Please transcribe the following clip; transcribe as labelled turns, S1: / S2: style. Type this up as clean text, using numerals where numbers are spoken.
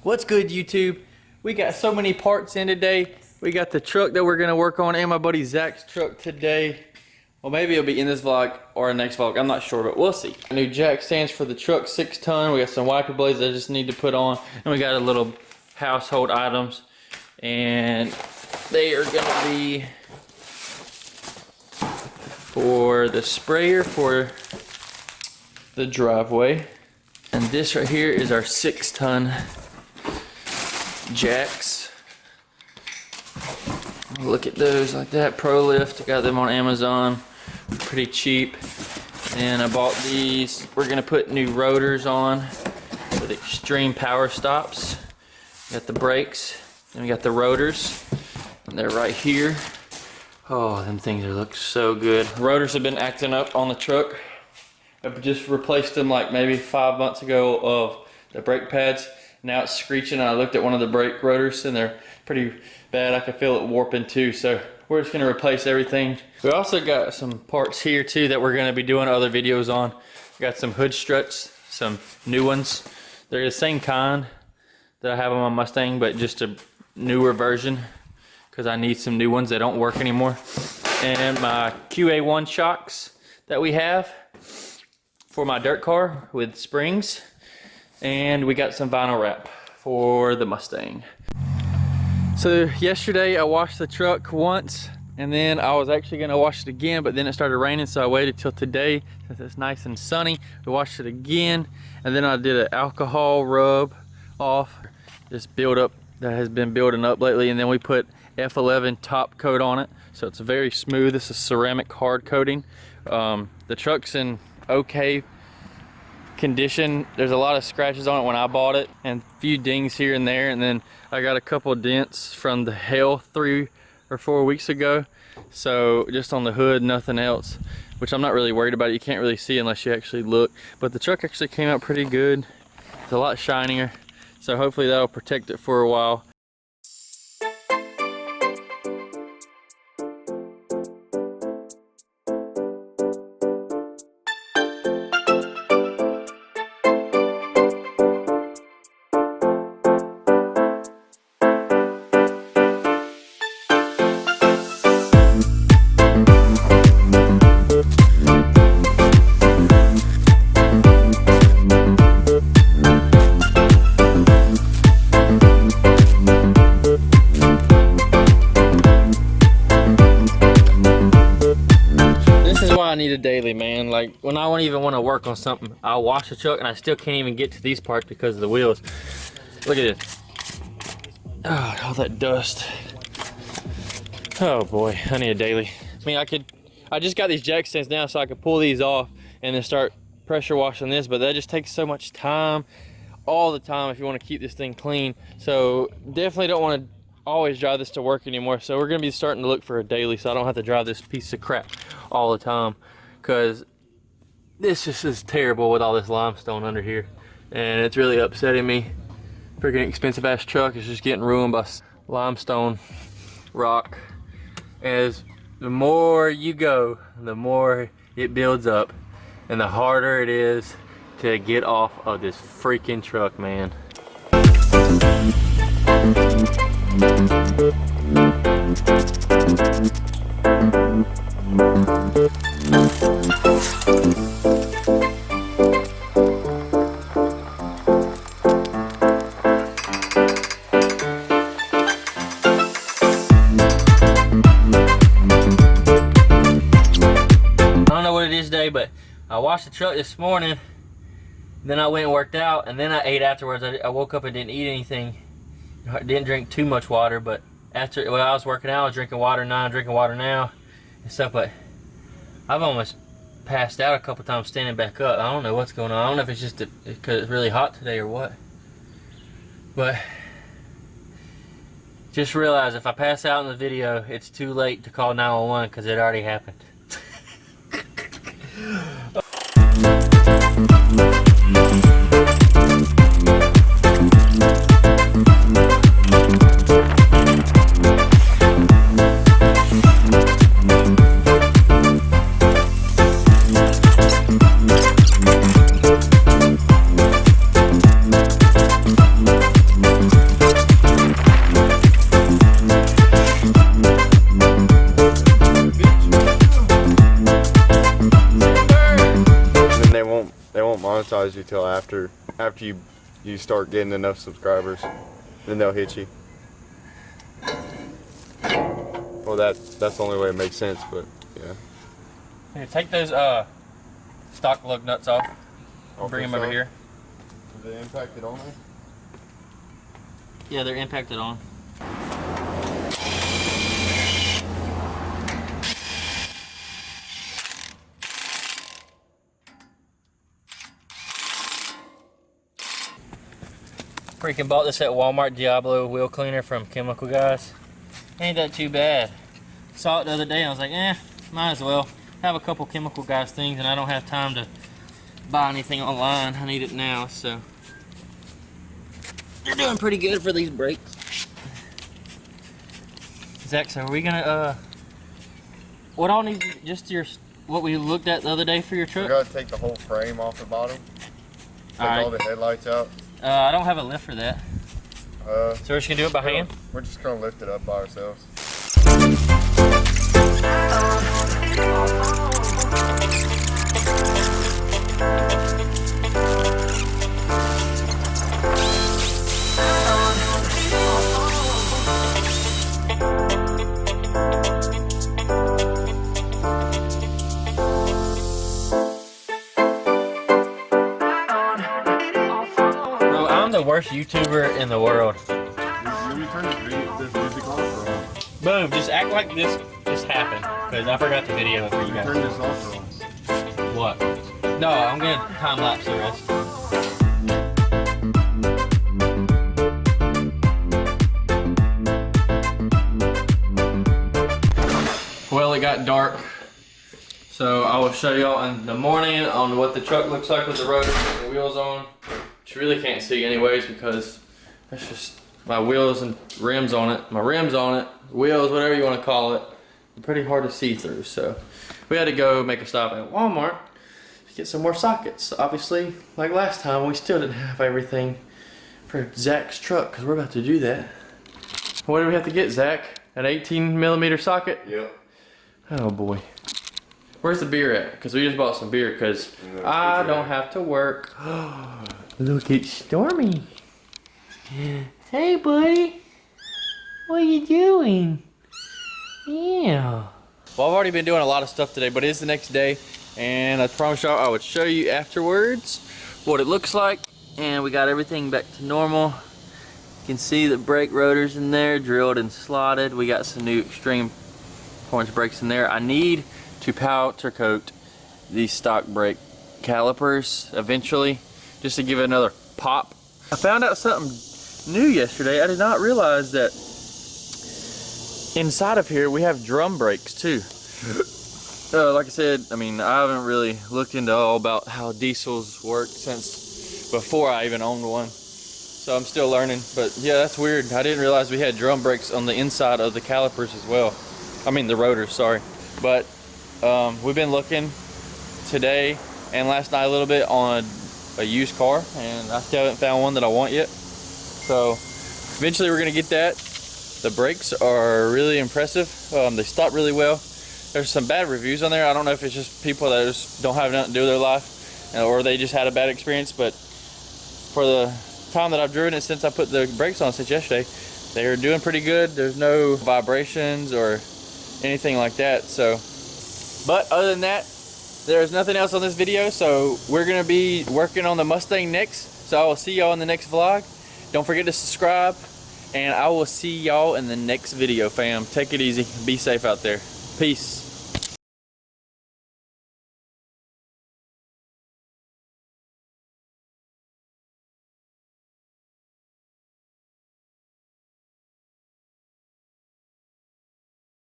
S1: What's good, YouTube? We got so many parts in today. We got the truck that we're gonna work on and my buddy Zach's truck today. Well, maybe it'll be in this vlog or next vlog, I'm not sure, but we'll see. New jack stands for the truck, 6 ton. We got some wiper blades I just need to put on, and we got a little household items, and they are gonna be for the sprayer for the driveway. And this right here is our 6 ton jacks. Look at those like that, Pro Lift. I got them on Amazon, pretty cheap. And I bought these. We're gonna put new rotors on with extreme power stops. Got the brakes, and we got the rotors, and they're right here. Oh, them things look so good. The rotors have been acting up on the truck. I've just replaced them like maybe 5 months ago of the brake pads. Now it's screeching. I looked at one of the brake rotors and they're pretty bad. I can feel it warping too. So we're just gonna replace everything. We also got some parts here too that we're gonna be doing other videos on. We got some hood struts, some new ones. They're the same kind that I have on my Mustang, but just a newer version because I need some new ones that don't work anymore. And my QA1 shocks that we have for my dirt car with springs. And we got some vinyl wrap for the Mustang. So yesterday I washed the truck once, and then I was actually gonna wash it again, but then it started raining, so I waited till today since it's nice and sunny to wash it again. And then I did an alcohol rub off this buildup that has been building up lately, and then we put F11 top coat on it, so it's very smooth. This is ceramic hard coating. The truck's in okay condition. There's a lot of scratches on it when I bought it, and a few dings here and there, and then I got a couple of dents from the hail 3 or 4 weeks ago. So just on the hood, nothing else, which I'm not really worried about. You can't really see unless you actually look, but the truck actually came out pretty good. It's a lot shinier, so hopefully that'll protect it for a while. I need a daily, man. Like when I don't even want to work on something, I'll wash the truck and I still can't even get to these parts because of the wheels. Look at this. Oh, all that dust. Oh boy, I need a daily. I mean, I just got these jack stands now so I could pull these off and then start pressure washing this, but that just takes so much time all the time if you want to keep this thing clean. So definitely don't want to always drive this to work anymore. So we're gonna be starting to look for a daily so I don't have to drive this piece of crap all the time, because this just is terrible with all this limestone under here, and it's really upsetting me. Freaking expensive ass truck is just getting ruined by limestone rock. As the more you go, the more it builds up, and the harder it is to get off of this freaking truck, man. I don't know what it is today, but I washed the truck this morning, then I went and worked out, and then I ate afterwards. I woke up and didn't eat anything. I didn't drink too much water, but after when I was working out, I was drinking water now, I'm drinking water now and stuff, but I've almost passed out a couple times standing back up. I don't know what's going on. I don't know if it's just because it's really hot today or what, but just realize if I pass out in the video, it's too late to call 911 because it already happened.
S2: surprise you till after you start getting enough subscribers. Then they'll hit you. Well, that's the only way it makes sense, but yeah.
S1: Here, take those stock lug nuts off. Bring them over here.
S2: Are they impacted on there?
S1: Yeah, they're impacted on. Freaking bought this at Walmart, Diablo wheel cleaner from Chemical Guys. Ain't that too bad. Saw it the other day and I was like, might as well have a couple Chemical Guys things, and I don't have time to buy anything online. I need it now, so. They're doing pretty good for these brakes. Zach, so are we gonna, what all needs, just what we looked at the other day for your truck?
S2: We gotta take the whole frame off the bottom. Take all the headlights out.
S1: I don't have a lift for that. So we're just gonna do it by hand?
S2: We're just gonna lift it up by ourselves.
S1: I'm the worst YouTuber in the world.
S2: You turn this music off or on?
S1: Boom, just act like this just happened, because I forgot to video it for you guys.
S2: Turn this off or on?
S1: What? No, I'm gonna time lapse the rest. Well, it got dark, so I will show y'all in the morning on what the truck looks like with the rotors and the wheels on. Which you really can't see anyways, because that's just my wheels and rims on it. My rims on it, wheels, whatever you want to call it. Pretty hard to see through, so we had to go make a stop at Walmart to get some more sockets. Obviously, like last time, we still didn't have everything for Zach's truck, because we're about to do that. What do we have to get, Zach? An 18mm socket?
S2: Yep.
S1: Oh boy. Where's the beer at? Because we just bought some beer, because I don't have to work. Look at Stormy. Hey buddy. What are you doing? Yeah. Well, I've already been doing a lot of stuff today, but it is the next day, and I promised y'all I would show you afterwards what it looks like. And we got everything back to normal. You can see the brake rotors in there, drilled and slotted. We got some new extreme performance brakes in there. I need to powder coat these stock brake calipers eventually, just to give it another pop. I found out something new yesterday. I did not realize that inside of here we have drum brakes too. Like I said, I mean, I haven't really looked into all about how diesels work since before I even owned one, so I'm still learning. But yeah, that's weird. I didn't realize we had drum brakes on the inside of the calipers as well. I mean the rotors, sorry. But we've been looking today and last night a little bit on a used car, and I still haven't found one that I want yet. So eventually we're gonna get that. The brakes are really impressive. They stop really well. There's some bad reviews on there. I don't know if it's just people that just don't have nothing to do with their life, or they just had a bad experience, but for the time that I've driven it since I put the brakes on since yesterday, they're doing pretty good. There's no vibrations or anything like that. So, but other than that, there's nothing else on this video, so we're gonna be working on the Mustang next. So I will see y'all in the next vlog. Don't forget to subscribe, and I will see y'all in the next video, fam. Take it easy. Be safe out there. Peace.